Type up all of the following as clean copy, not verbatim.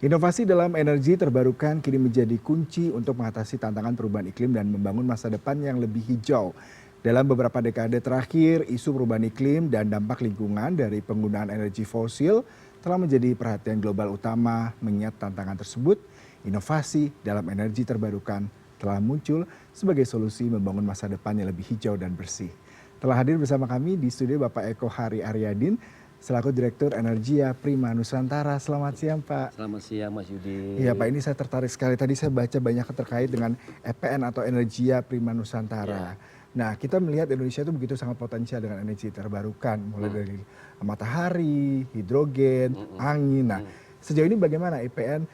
Inovasi dalam energi terbarukan kini menjadi kunci untuk mengatasi tantangan perubahan iklim dan membangun masa depan yang lebih hijau. Dalam beberapa dekade terakhir, isu perubahan iklim dan dampak lingkungan dari penggunaan energi fosil telah menjadi perhatian global utama. Mengingat tantangan tersebut, inovasi dalam energi terbarukan telah muncul sebagai solusi membangun masa depan yang lebih hijau dan bersih. Telah hadir bersama kami di studio Bapak Eko Hari Aryadin, selaku Direktur Energia Prima Nusantara. Selamat siang, Pak. Selamat siang Mas Iya Yudi. Pak, ini saya tertarik sekali. Tadi saya baca banyak terkait dengan EPN atau Energia Prima Nusantara. Ya. Nah, kita melihat Indonesia itu begitu sangat potensial dengan energi terbarukan, mulai dari matahari, hidrogen, angin. Nah, sejauh ini bagaimana EPN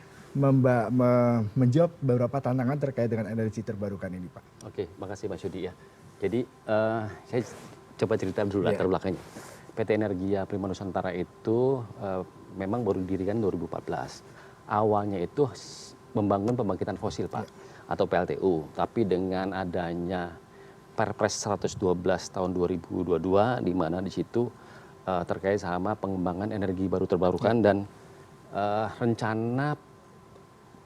menjawab beberapa tantangan terkait dengan energi terbarukan ini, Pak? Oke, makasih Mas Yudi ya. Jadi saya coba cerita dulu latar belakangnya. PT Energia Prima Nusantara itu memang baru didirikan 2014. Awalnya itu membangun pembangkitan fosil Pak, atau PLTU. Tapi dengan adanya Perpres 112 tahun 2022, di mana di situ terkait sama pengembangan energi baru terbarukan dan rencana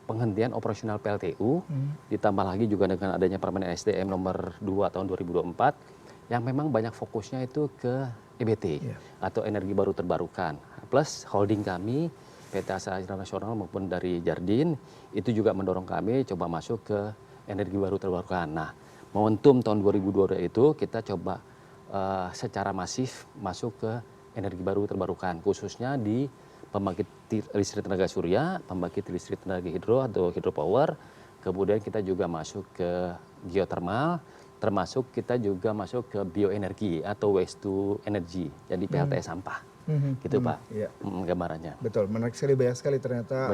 penghentian operasional PLTU, ditambah lagi juga dengan adanya Permen SDM nomor 2 tahun 2024, yang memang banyak fokusnya itu ke EBT atau energi baru terbarukan. Plus holding kami, PT Asa Internasional maupun dari Jardin, itu juga mendorong kami coba masuk ke energi baru terbarukan. Nah, momentum tahun 2022 itu kita coba secara masif masuk ke energi baru terbarukan, khususnya di pembangkit listrik tenaga surya, pembangkit listrik tenaga hidro atau hidropower, kemudian kita juga masuk ke geothermal, termasuk kita juga masuk ke bioenergi atau waste to energy, jadi PLTS sampah. Gitu Pak, gambarannya. Betul, menarik sekali, banyak sekali ternyata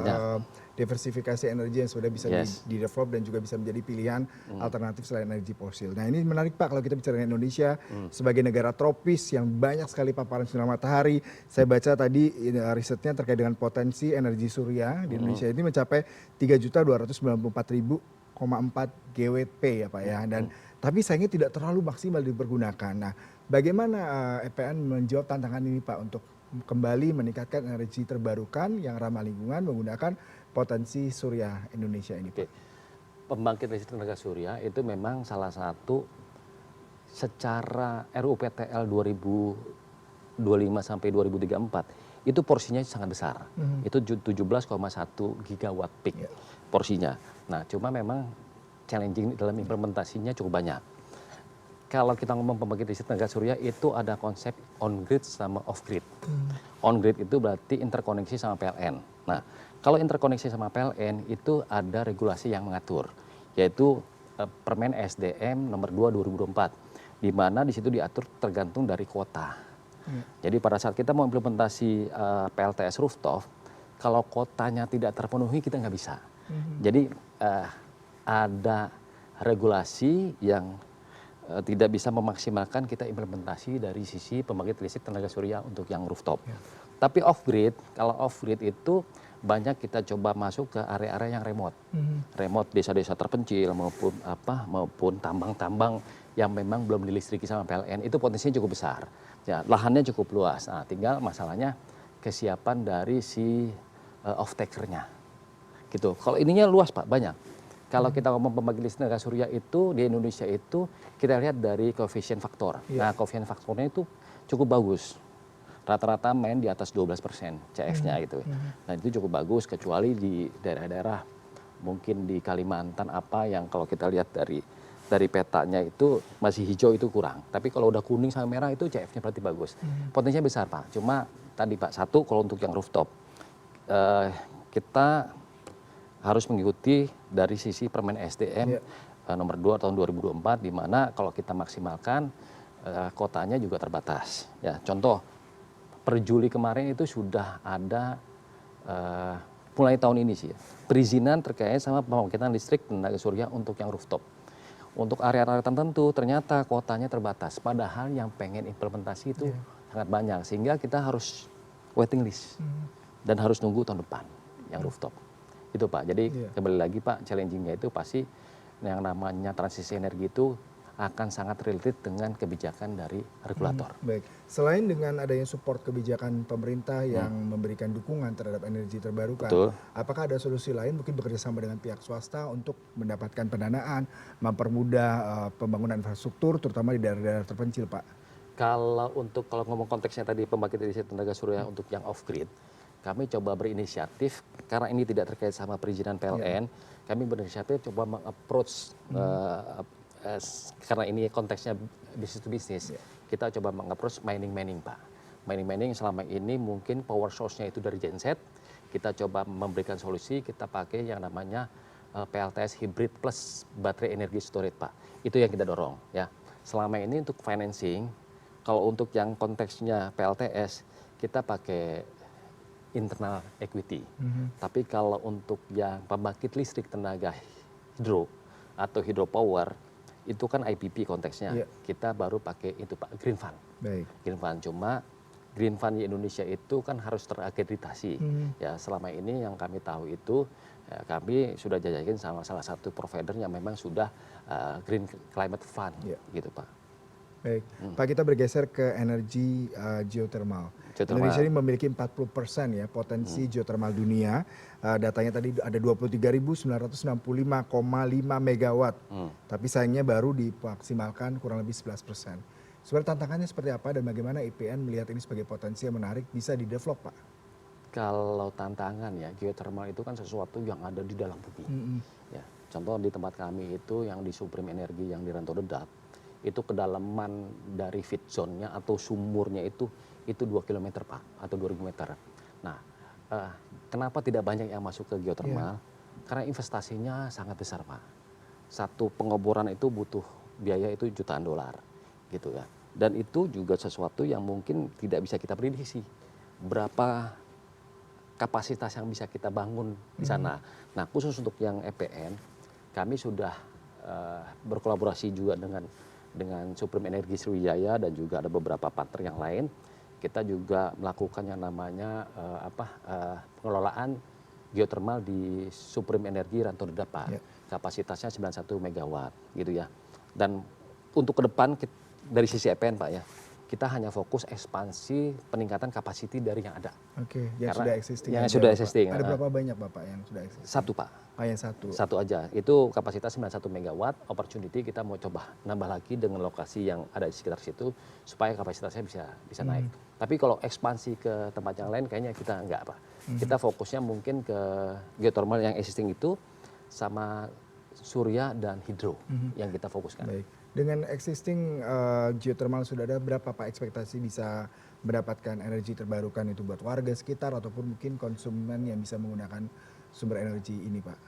diversifikasi energi yang sudah bisa di-develop dan juga bisa menjadi pilihan alternatif selain energi fosil. Nah ini menarik Pak, kalau kita bicara Indonesia sebagai negara tropis yang banyak sekali paparan sinar matahari. Saya baca tadi risetnya terkait dengan potensi energi surya di Indonesia ini mencapai 3.294.000,4 GWP ya Pak ya. Dan tapi sayangnya tidak terlalu maksimal dipergunakan. Nah, bagaimana EPN menjawab tantangan ini Pak untuk kembali meningkatkan energi terbarukan yang ramah lingkungan menggunakan potensi surya Indonesia ini Pak? Pembangkit listrik tenaga surya itu memang salah satu secara RUPTL 2025 sampai 2034 itu porsinya sangat besar. Itu 17,1 gigawatt peak porsinya. Nah, cuma memang challenging dalam implementasinya cukup banyak. Kalau kita ngomong pembangkit listrik tenaga surya itu ada konsep on grid sama off grid. On grid itu berarti interkoneksi sama PLN. Nah, kalau interkoneksi sama PLN itu ada regulasi yang mengatur, yaitu Permen SDM nomor 2 2024, di mana di situ diatur tergantung dari kuota. Jadi pada saat kita mau implementasi PLTS rooftop, kalau kuotanya tidak terpenuhi kita nggak bisa. Jadi ada regulasi yang tidak bisa memaksimalkan kita implementasi dari sisi pembangkit listrik tenaga surya untuk yang rooftop. Tapi off grid, kalau off grid itu banyak kita coba masuk ke area-area yang remote. Remote desa-desa terpencil maupun tambang-tambang yang memang belum dilistriki sama PLN, itu potensinya cukup besar. Ya, lahannya cukup luas. Nah, tinggal masalahnya kesiapan dari si off-takernya. Gitu. Kalau ininya luas Pak, banyak. Kalau kita ngomong pembangkit listrik tenaga surya itu di Indonesia itu kita lihat dari koefisien faktor. Nah, koefisien faktornya itu cukup bagus. Rata-rata main di atas 12% CF-nya gitu. Nah, itu cukup bagus kecuali di daerah-daerah mungkin di Kalimantan yang kalau kita lihat dari petanya itu masih hijau itu kurang. Tapi kalau udah kuning sama merah itu CF-nya berarti bagus. Potensinya besar Pak. Cuma tadi Pak, satu kalau untuk yang rooftop kita harus mengikuti dari sisi Permen SDM nomor 2 tahun 2024, di mana kalau kita maksimalkan kotanya juga terbatas. Ya, contoh per Juli kemarin itu sudah ada mulai tahun ini sih ya, perizinan terkait sama pembangkitan listrik tenaga surya untuk yang rooftop. Untuk area-area tertentu ternyata kotanya terbatas, padahal yang pengen implementasi itu sangat banyak, sehingga kita harus waiting list dan harus nunggu tahun depan yang rooftop. Itu Pak, jadi kembali lagi Pak, challengingnya itu pasti yang namanya transisi energi itu akan sangat related dengan kebijakan dari regulator. Baik, selain dengan adanya support kebijakan pemerintah yang memberikan dukungan terhadap energi terbarukan, Betul. apakah ada solusi lain mungkin bekerja sama dengan pihak swasta untuk mendapatkan pendanaan, mempermudah pembangunan infrastruktur, terutama di daerah-daerah terpencil, Pak? Kalau ngomong konteksnya tadi pembangkit listrik tenaga surya untuk yang off grid, kami coba berinisiatif karena ini tidak terkait sama perizinan PLN, kami berinisiatif coba mengapproach karena ini konteksnya business to business, kita coba mengapproach mining Pak. Mining selama ini mungkin power source-nya itu dari genset, kita coba memberikan solusi, kita pakai yang namanya PLTS hybrid plus baterai energi storage Pak. Itu yang kita dorong ya. Selama ini untuk financing, kalau untuk yang konteksnya PLTS, kita pakai internal equity. Tapi kalau untuk yang pembangkit listrik tenaga hidro atau hydropower, itu kan IPP konteksnya. Kita baru pakai itu Pak, Green Fund. Baik. Green Fund, cuma Green Fund di Indonesia itu kan harus terakreditasi. Ya, selama ini yang kami tahu itu kami sudah jajakin sama salah satu provider yang memang sudah Green Climate Fund gitu Pak. Baik, Pak, kita bergeser ke energi geothermal. Indonesia ini memiliki 40% ya potensi geothermal dunia. Datanya tadi ada 23.965,5 megawatt. Tapi sayangnya baru dimaksimalkan kurang lebih 11%. Sebenarnya tantangannya seperti apa dan bagaimana IPN melihat ini sebagai potensi yang menarik bisa didevelop, Pak? Kalau tantangan ya, geothermal itu kan sesuatu yang ada di dalam bumi. Ya, contoh di tempat kami itu yang di Supreme Energy yang di Rantau Dedap, itu kedalaman dari feed zone-nya atau sumurnya itu 2 km Pak, atau 2000 meter. Nah, kenapa tidak banyak yang masuk ke geothermal? Karena investasinya sangat besar Pak. Satu pengeboran itu butuh biaya itu jutaan dolar gitu ya. Dan itu juga sesuatu yang mungkin tidak bisa kita prediksi. Berapa kapasitas yang bisa kita bangun di sana. Nah, khusus untuk yang EPN, kami sudah berkolaborasi juga dengan Supreme Energy Sriwijaya dan juga ada beberapa partner yang lain. Kita juga melakukan yang namanya pengelolaan geothermal di Supreme Energy Rantau Dedap Pak. Kapasitasnya 91 megawatt gitu ya. Dan untuk ke depan dari sisi EPN Pak ya, kita hanya fokus ekspansi peningkatan kapasiti dari yang ada. Oke, yang sudah existing. Yang sudah existing. Ada berapa banyak Bapak yang sudah existing? Satu Pak. Yang satu. Satu aja. Itu kapasitas 91 megawatt. Opportunity kita mau coba nambah lagi dengan lokasi yang ada di sekitar situ supaya kapasitasnya bisa naik. Tapi kalau ekspansi ke tempat yang lain kayaknya kita enggak Pak. Kita fokusnya mungkin ke geothermal yang existing itu sama surya dan hidro yang kita fokuskan. Baik. Dengan existing geothermal sudah ada berapa Pak ekspektasi bisa mendapatkan energi terbarukan itu buat warga sekitar ataupun mungkin konsumen yang bisa menggunakan sumber energi ini Pak?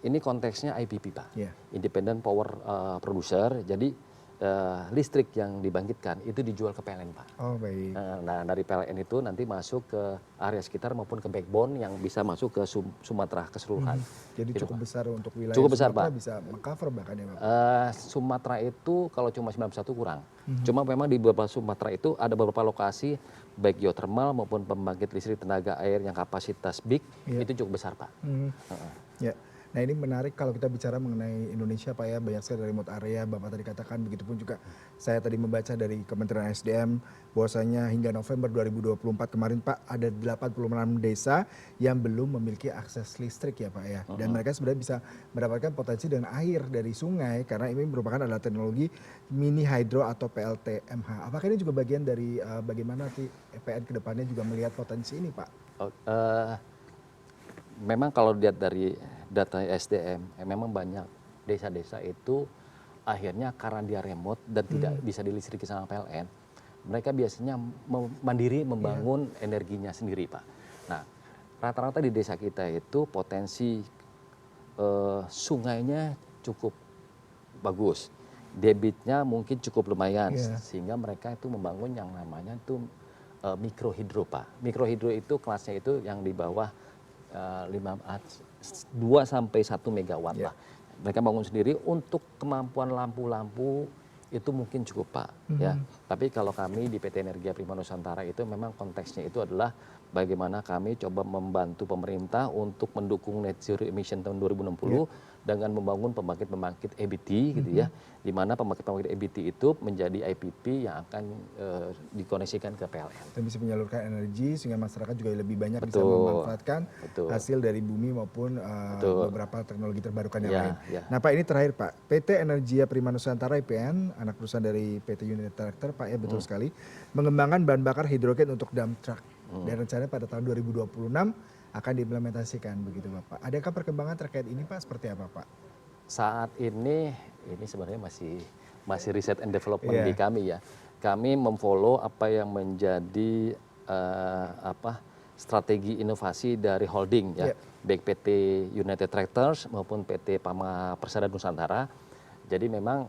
Ini konteksnya IPP Pak, Independent Power Producer. Jadi listrik yang dibangkitkan itu dijual ke PLN Pak. Oh baik. Nah dari PLN itu nanti masuk ke area sekitar maupun ke backbone yang bisa masuk ke Sumatera keseluruhan. Jadi cukup besar untuk wilayah cukup besar, Sumatera Pak. Bisa meng-cover bahkan ya Pak? Sumatera itu kalau cuma 91 kurang. Cuma memang di beberapa Sumatera itu ada beberapa lokasi baik geothermal maupun pembangkit listrik tenaga air yang kapasitas big itu cukup besar Pak. Ya. Nah ini menarik kalau kita bicara mengenai Indonesia Pak ya, banyak sekali remote area, Bapak tadi katakan, begitupun juga saya tadi membaca dari Kementerian SDM bahwasanya hingga November 2024 kemarin Pak ada 86 desa yang belum memiliki akses listrik ya Pak ya. Dan mereka sebenarnya bisa mendapatkan potensi dengan air dari sungai karena ini merupakan adalah teknologi mini hydro atau PLTMH. Apakah ini juga bagian dari bagaimana nanti EPN kedepannya juga melihat potensi ini Pak? Memang kalau dilihat dari data SDM, memang banyak desa-desa itu akhirnya karena dia remote dan tidak bisa dilistriki sama PLN, mereka biasanya mandiri membangun energinya sendiri Pak. Nah, rata-rata di desa kita itu potensi sungainya cukup bagus, debitnya mungkin cukup lumayan, sehingga mereka itu membangun yang namanya itu mikrohidro Pak. Mikrohidro itu kelasnya itu yang di bawah 2 sampai 1 megawatt lah. Mereka bangun sendiri untuk kemampuan lampu-lampu itu mungkin cukup Pak ya. Tapi kalau kami di PT Energia Prima Nusantara itu memang konteksnya itu adalah bagaimana kami coba membantu pemerintah untuk mendukung net zero emission tahun 2060 dengan membangun pembangkit-pembangkit EBT gitu ya, di mana pembangkit-pembangkit EBT itu menjadi IPP yang akan dikoneksikan ke PLN. Dan bisa menyalurkan energi sehingga masyarakat juga lebih banyak bisa Betul, memanfaatkan betul. hasil dari bumi maupun Betul. beberapa teknologi terbarukan yang Ya, lain. ya. Nah Pak, ini terakhir Pak, PT Energia Prima Nusantara IPN, anak perusahaan dari PT United Tractor Pak ya, betul sekali, mengembangkan bahan bakar hidrogen untuk dump truck. Dan rencananya pada tahun 2026 akan diimplementasikan begitu Bapak. Adakah perkembangan terkait ini Pak, seperti apa Pak? Saat ini sebenarnya masih riset and development Iya. di kami ya. Kami memfollow apa yang menjadi strategi inovasi dari holding ya, Iya. baik PT United Tractors maupun PT Pama Persada Nusantara. Jadi memang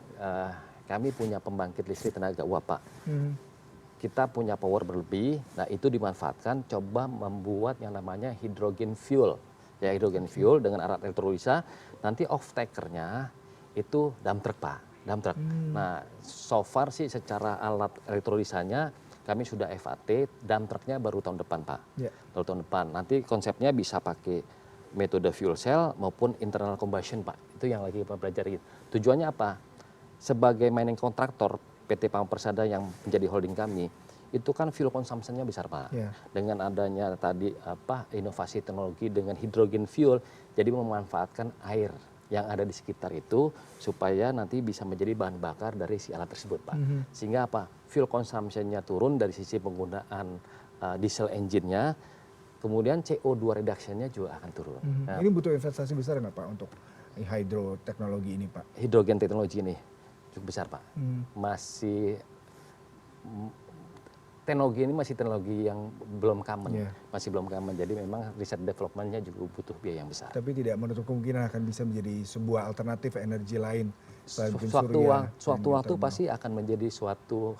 kami punya pembangkit listrik tenaga uap Pak. Kita punya power berlebih, nah itu dimanfaatkan coba membuat yang namanya hydrogen fuel. Ya hydrogen fuel dengan alat elektrolisa, nanti off takernya itu dump truck Pak, dump truck. Nah so far sih secara alat elektrolisanya kami sudah FAT, dump trucknya baru tahun depan Pak. Ya. Baru tahun depan, nanti konsepnya bisa pakai metode fuel cell maupun internal combustion Pak. Itu yang lagi kita pelajari. Tujuannya apa? Sebagai mining kontraktor, PT Pama Persada yang menjadi holding kami, itu kan fuel consumption-nya besar Pak. Yeah. Dengan adanya tadi inovasi teknologi dengan hydrogen fuel, jadi memanfaatkan air yang ada di sekitar itu supaya nanti bisa menjadi bahan bakar dari si alat tersebut Pak. Sehingga apa? Fuel consumption-nya turun dari sisi penggunaan diesel engine-nya, kemudian CO2 reduction-nya juga akan turun. Nah, Ini butuh investasi besar nggak Pak untuk hydro teknologi ini Pak? hidrogen teknologi ini cukup besar Pak. Masih teknologi ini masih teknologi yang belum common, Yeah. masih belum common. Jadi memang riset development-nya juga butuh biaya yang besar. Tapi tidak menutup kemungkinan akan bisa menjadi sebuah alternatif energi lain selain mungkin surya. Suatu dan waktu geothermal. pasti akan menjadi suatu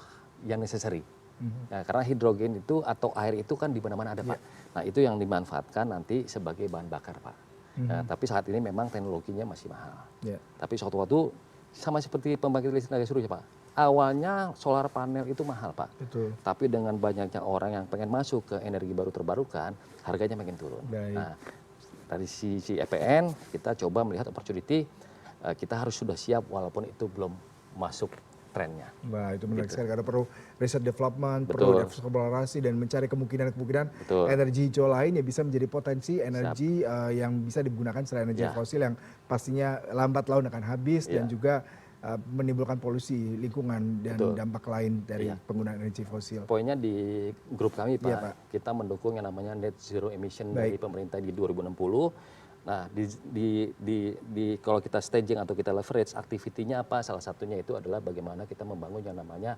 yang necessary. Nah, karena hidrogen itu atau air itu kan di mana-mana ada Pak. Nah itu yang dimanfaatkan nanti sebagai bahan bakar Pak. Nah, tapi saat ini memang teknologinya masih mahal. Ya. Tapi suatu waktu sama seperti pembangkit listrik tenaga surya Pak. Awalnya solar panel itu mahal Pak. Betul. Tapi dengan banyaknya orang yang pengen masuk ke energi baru terbarukan, harganya makin turun. Baik. Nah, dari sisi EPN kita coba melihat opportunity, kita harus sudah siap walaupun itu belum masuk trennya. Wah itu menarik sekali karena perlu riset development, Betul. perlu eksplorasi dan mencari kemungkinan-kemungkinan Betul. energi hijau lain yang bisa menjadi potensi energi yang bisa digunakan selain energi Ya. fosil yang pastinya lambat laun akan habis dan Ya. juga menimbulkan polusi lingkungan dan Betul. dampak lain dari Ya. penggunaan energi fosil. Poinnya di grup kami Pak, Iya, Pak. kita mendukung yang namanya net zero emission Baik. dari pemerintah di 2060. Nah, kalau kita staging atau kita leverage aktivitinya apa? Salah satunya itu adalah bagaimana kita membangun yang namanya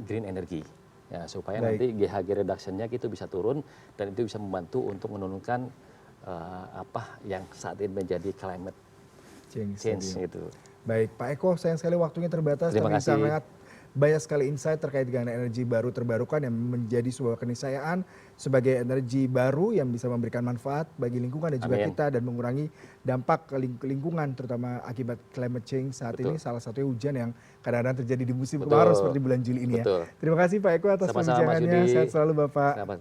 green energy. Ya, supaya Baik. nanti GHG reduction-nya itu bisa turun dan itu bisa membantu untuk menurunkan yang saat ini menjadi climate change Tadi. itu. Baik, Pak Eko, sayang sekali waktunya terbatas. Terima Tapi kasih. sangat banyak sekali insight terkait dengan energi baru terbarukan yang menjadi sebuah keniscayaan sebagai energi baru yang bisa memberikan manfaat bagi lingkungan dan juga Amin. kita dan mengurangi dampak ke lingkungan terutama akibat climate change saat Betul. ini salah satunya hujan yang kadang-kadang terjadi di musim Betul. kemarau seperti bulan Juli ini Betul. ya. Terima kasih Pak Eko atas Sama-sama, Mas perbincangannya. Yudi. Sehat selalu Bapak. Selamat